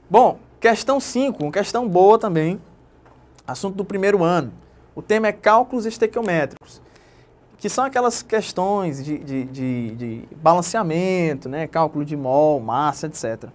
Bom, questão 5, uma questão boa também, assunto do primeiro ano. O tema é cálculos estequiométricos, que são aquelas questões de balanceamento, né, cálculo de mol, massa, etc.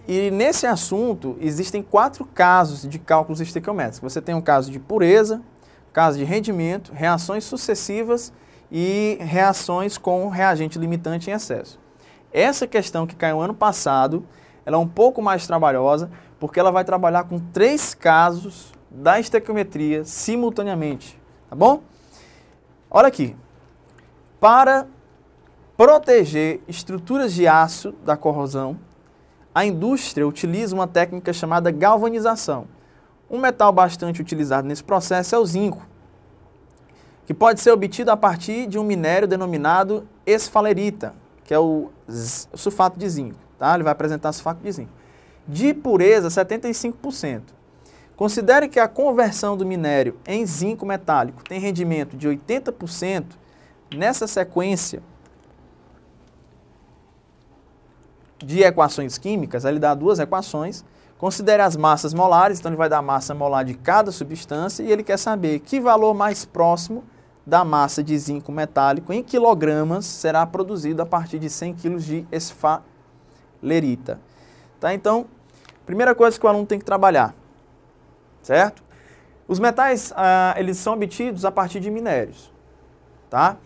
E nesse assunto existem 4 casos de cálculos estequiométricos. Você tem um caso de pureza, caso de rendimento, reações sucessivas e reações com reagente limitante em excesso. Essa questão que caiu ano passado, ela é um pouco mais trabalhosa, porque ela vai trabalhar com 3 casos da estequiometria simultaneamente, tá bom? Olha aqui, para proteger estruturas de aço da corrosão, a indústria utiliza uma técnica chamada galvanização. Um metal bastante utilizado nesse processo é o zinco, que pode ser obtido a partir de um minério denominado esfalerita, que é o sulfato de zinco, tá? Ele vai apresentar sulfato de zinco. De pureza, 75%. Considere que a conversão do minério em zinco metálico tem rendimento de 80%. Nessa sequência de equações químicas, ele dá 2 equações. Considere as massas molares, então ele vai dar a massa molar de cada substância e ele quer saber que valor mais próximo da massa de zinco metálico em quilogramas será produzido a partir de 100 kg de esfalerita. Tá? Então, primeira coisa que o aluno tem que trabalhar, certo? Os metais, eles são obtidos a partir de minérios, tá?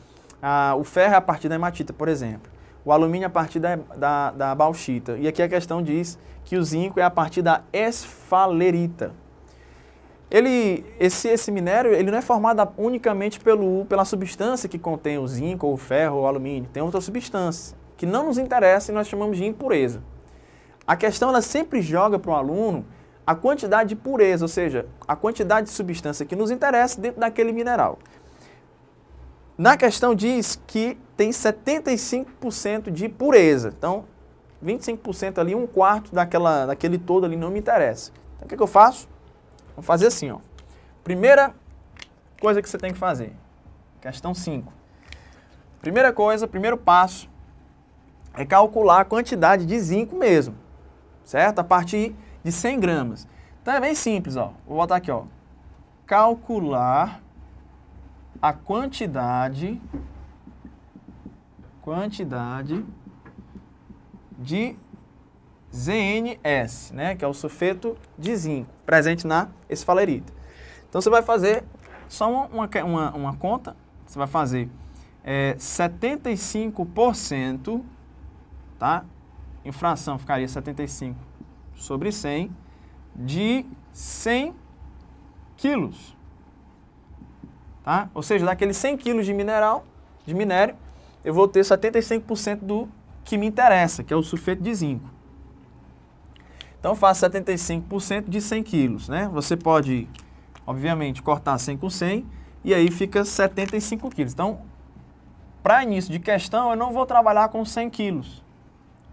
O ferro é a partir da hematita, por exemplo. O alumínio é a partir da bauxita. E aqui a questão diz que o zinco é a partir da esfalerita. Esse minério ele não é formado unicamente pela substância que contém o zinco, ou o ferro, ou o alumínio. Tem outra substância que não nos interessa e nós chamamos de impureza. A questão ela sempre joga para o aluno a quantidade de pureza, ou seja, a quantidade de substância que nos interessa dentro daquele mineral. Na questão diz que tem 75% de pureza. Então, 25% ali, 1/4 daquele todo ali não me interessa. Então, o que eu faço? Vamos fazer assim, ó. Primeira coisa que você tem que fazer. Questão 5. Primeira coisa, primeiro passo é calcular a quantidade de zinco mesmo, certo? A partir de 100 gramas. Então é bem simples, ó. Vou botar aqui, ó. Calcular a quantidade de ZnS, né, que é o sulfeto de zinco, presente na esfalerita. Então você vai fazer só uma conta, você vai fazer 75%, tá? Em fração ficaria 75 sobre 100 de 100 quilos, tá? Ou seja, daqueles 100 quilos de minério, eu vou ter 75% do que me interessa, que é o sulfeto de zinco. Então, eu faço 75% de 100 quilos, né? Você pode, obviamente, cortar 100 com 100 e aí fica 75 quilos. Então, para início de questão, eu não vou trabalhar com 100 quilos,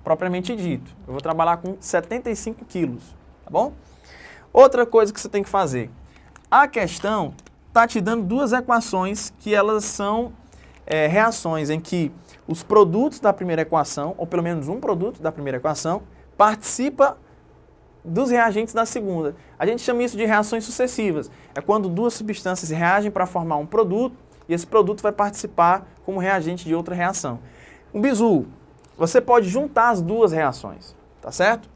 propriamente dito. Eu vou trabalhar com 75 quilos, tá bom? Outra coisa que você tem que fazer. A questão está te dando 2 equações que elas são reações em que os produtos da primeira equação, ou pelo menos um produto da primeira equação, participa dos reagentes da segunda. A gente chama isso de reações sucessivas. É quando 2 substâncias reagem para formar um produto e esse produto vai participar como reagente de outra reação. Um bizu, você pode juntar as 2 reações, tá certo?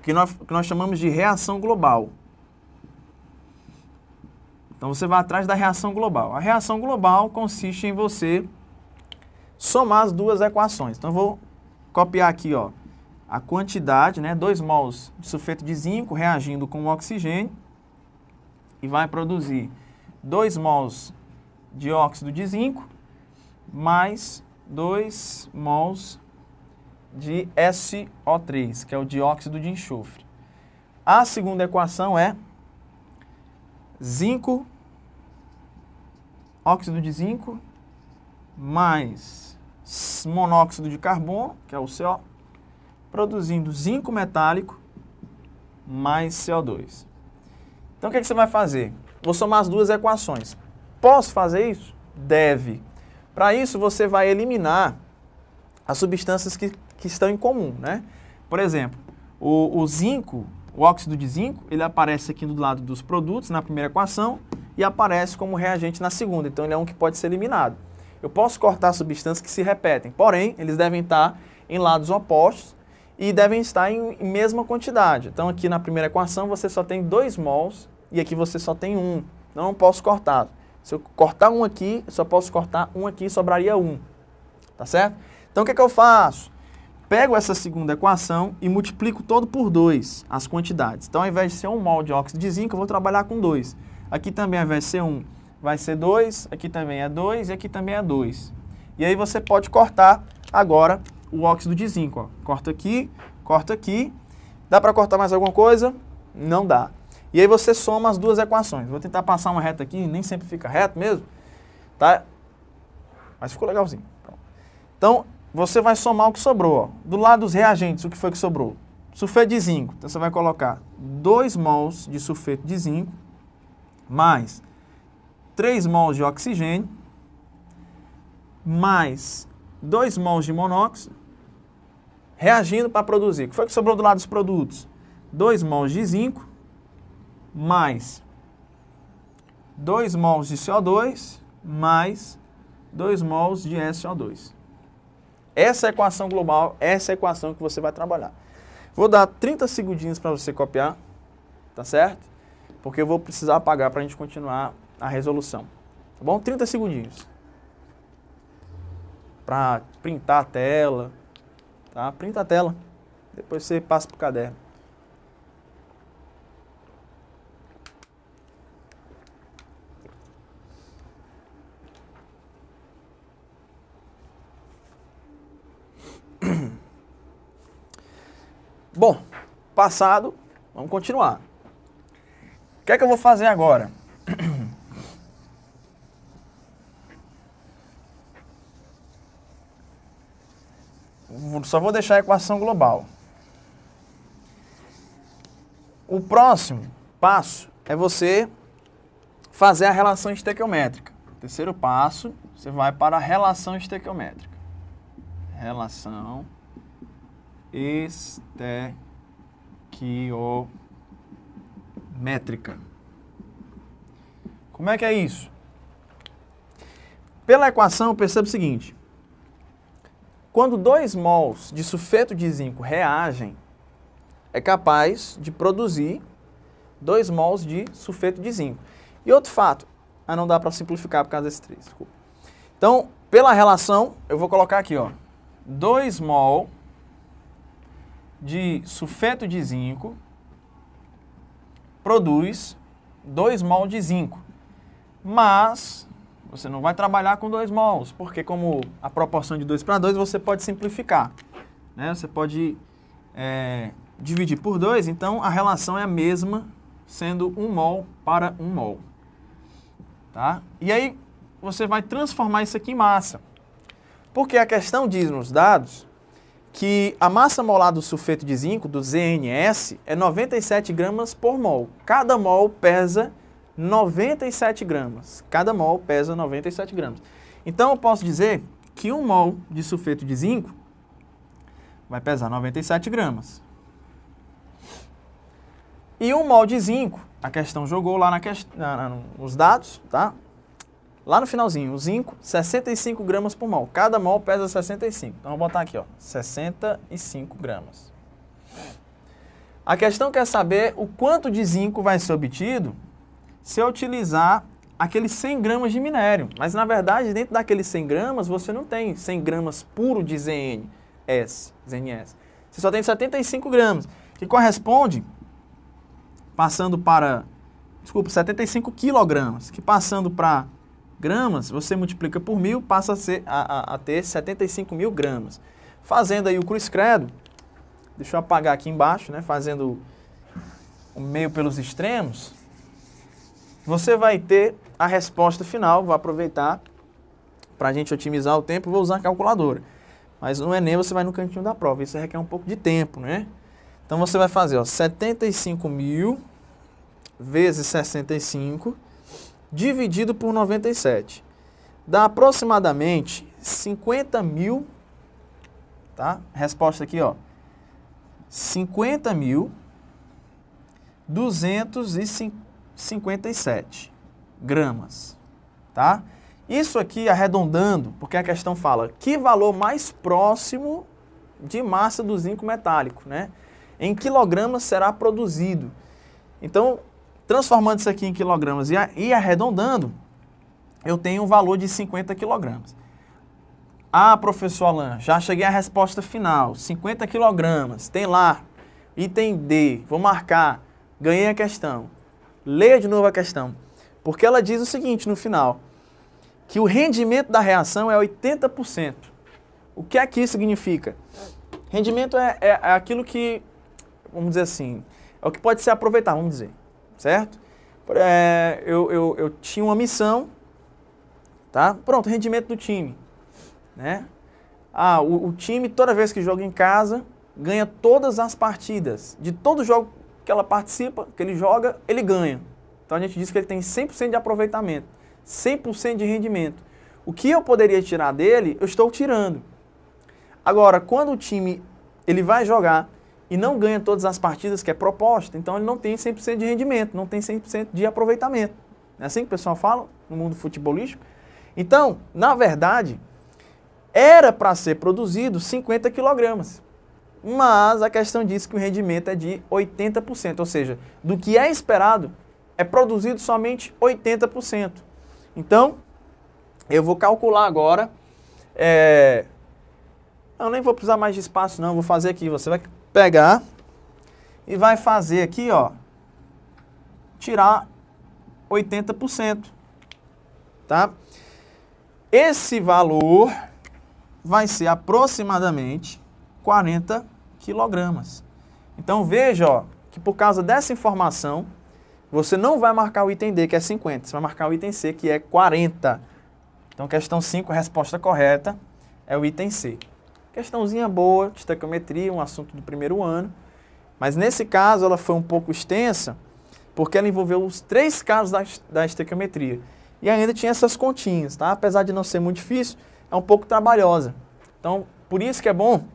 Que nós chamamos de reação global. Então você vai atrás da reação global. A reação global consiste em você somar as 2 equações. Então eu vou copiar aqui, ó, a quantidade, né, 2 mols de sulfeto de zinco reagindo com o oxigênio e vai produzir 2 mols de óxido de zinco mais 2 mols de SO3, que é o dióxido de enxofre. A segunda equação é zinco, óxido de zinco, mais monóxido de carbono, que é o CO, produzindo zinco metálico mais CO2. Então, o que você vai fazer? Vou somar as 2 equações. Posso fazer isso? Deve. Para isso, você vai eliminar as substâncias que estão em comum, né? Por exemplo, O zinco, o óxido de zinco, ele aparece aqui do lado dos produtos, na primeira equação, e aparece como reagente na segunda. Então, ele é um que pode ser eliminado. Eu posso cortar substâncias que se repetem, porém, eles devem estar em lados opostos e devem estar em mesma quantidade. Então, aqui na primeira equação, você só tem 2 mols e aqui você só tem 1. Não posso cortar. Se eu cortar um aqui, eu só posso cortar um aqui e sobraria 1. Tá certo? Então, o que é que eu faço? Pego essa segunda equação e multiplico todo por 2 as quantidades. Então, ao invés de ser 1 mol de óxido de zinco, eu vou trabalhar com 2. Aqui também, ao invés de ser 1, vai ser 2. Aqui também é 2 e aqui também é 2. E aí você pode cortar agora o óxido de zinco. Ó. Corta aqui, corta aqui. Dá para cortar mais alguma coisa? Não dá. E aí você soma as duas equações. Vou tentar passar uma reta aqui, nem sempre fica reto mesmo. Tá? Mas ficou legalzinho. Então, você vai somar o que sobrou. Ó. Do lado dos reagentes, o que foi que sobrou? Sulfeto de zinco. Então, você vai colocar 2 mols de sulfeto de zinco, mais 3 mols de oxigênio, mais 2 mols de monóxido, reagindo para produzir. O que foi que sobrou do lado dos produtos? 2 mols de zinco, mais 2 mols de CO2, mais 2 mols de SO2. Essa é a equação global, essa é a equação que você vai trabalhar. Vou dar 30 segundinhos para você copiar, tá certo? Porque eu vou precisar apagar para a gente continuar a resolução. Tá bom? 30 segundinhos. Para printar a tela, tá? Printa a tela, depois você passa para o caderno. Bom, passado, vamos continuar. O que é que eu vou fazer agora? Só vou deixar a equação global. O próximo passo é você fazer a relação estequiométrica. Terceiro passo, você vai para a relação estequiométrica. Relação estequiométrica. Como é que é isso? Pela equação, perceba o seguinte. Quando 2 mols de sulfeto de zinco reagem, é capaz de produzir 2 mols de sulfeto de zinco. E outro fato, não dá para simplificar por causa desse 3, desculpa. Então, pela relação, eu vou colocar aqui, ó, 2 mol de sulfeto de zinco produz 2 mol de zinco. Mas você não vai trabalhar com 2 mols, porque como a proporção de 2 para 2, você pode simplificar. Né? Você pode dividir por 2, então a relação é a mesma, sendo 1 mol para 1 mol. Tá? E aí você vai transformar isso aqui em massa. Porque a questão diz nos dados que a massa molar do sulfeto de zinco, do ZNS, é 97 gramas por mol. Cada mol pesa 97 gramas. Cada mol pesa 97 gramas. Então, eu posso dizer que 1 mol de sulfeto de zinco vai pesar 97 gramas. E 1 mol de zinco, a questão jogou lá nos dados, tá? Lá no finalzinho, o zinco, 65 gramas por mol. Cada mol pesa 65. Então, eu vou botar aqui, ó, 65 gramas. A questão quer saber o quanto de zinco vai ser obtido se eu utilizar aqueles 100 gramas de minério. Mas, na verdade, dentro daqueles 100 gramas, você não tem 100 gramas puro de ZNS. Você só tem 75 gramas, que corresponde, passando para, 75 quilogramas, que passando para gramas, você multiplica por 1000, passa a ter 75 mil gramas. Fazendo aí o cruz credo, deixa eu apagar aqui embaixo, né, fazendo o meio pelos extremos, você vai ter a resposta final. Vou aproveitar para a gente otimizar o tempo, vou usar a calculadora. Mas no Enem você vai no cantinho da prova, isso requer um pouco de tempo, né? Então você vai fazer, ó, 75.000 vezes 65 dividido por 97. Dá aproximadamente 50.000, tá? Resposta aqui, ó, 50.257 gramas, tá? Isso aqui arredondando, porque a questão fala que valor mais próximo de massa do zinco metálico, né? Em quilogramas será produzido. Então, transformando isso aqui em quilogramas e arredondando, eu tenho um valor de 50 quilogramas. Ah, professor Alan, já cheguei à resposta final, 50 quilogramas, tem lá, item D, vou marcar, ganhei a questão. Leia de novo a questão, porque ela diz o seguinte no final, que o rendimento da reação é 80%. O que aqui significa? Rendimento é aquilo que, vamos dizer assim, é o que pode ser aproveitado, vamos dizer, certo? Eu tinha uma missão, tá? Pronto, rendimento do time, né? Ah, o time, toda vez que joga em casa, ganha todas as partidas. De todo jogo que ela participa, que ele joga, ele ganha. Então a gente diz que ele tem 100% de aproveitamento, 100% de rendimento. O que eu poderia tirar dele, eu estou tirando. Agora, quando o time ele vai jogar e não ganha todas as partidas que é proposta, então ele não tem 100% de rendimento, não tem 100% de aproveitamento. Não é assim que o pessoal fala no mundo futebolístico? Então, na verdade, era para ser produzido 50 quilogramas. Mas a questão diz que o rendimento é de 80%, ou seja, do que é esperado, é produzido somente 80%. Então, eu vou calcular agora, eu nem vou precisar mais de espaço não, vou fazer aqui, você vai pegar e vai fazer aqui, ó, tirar 80%, tá? Esse valor vai ser aproximadamente 40 quilogramas. Então veja, ó, que por causa dessa informação, você não vai marcar o item D, que é 50, você vai marcar o item C, que é 40. Então questão 5, a resposta correta é o item C. Questãozinha boa, de estequiometria, um assunto do primeiro ano, mas nesse caso ela foi um pouco extensa, porque ela envolveu os 3 casos da estequiometria. E ainda tinha essas continhas, tá? Apesar de não ser muito difícil, é um pouco trabalhosa. Então, por isso que é bom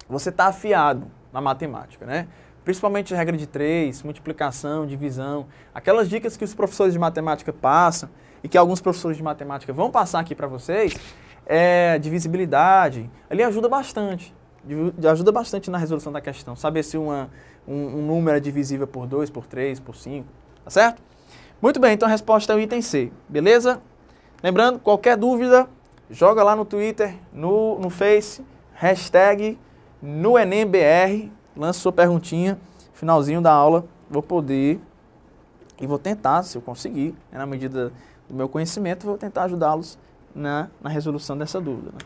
você estar afiado na matemática, né? Principalmente regra de 3, multiplicação, divisão, aquelas dicas que os professores de matemática passam e que alguns professores de matemática vão passar aqui para vocês, divisibilidade, ali ajuda bastante na resolução da questão, saber se um número é divisível por 2, por 3, por 5, tá certo? Muito bem, então a resposta é o item C, beleza? Lembrando, qualquer dúvida, joga lá no Twitter, no Face, hashtag no EnemBR, lança sua perguntinha, finalzinho da aula, vou poder e vou tentar, se eu conseguir, na medida do meu conhecimento, vou tentar ajudá-los na resolução dessa dúvida, né?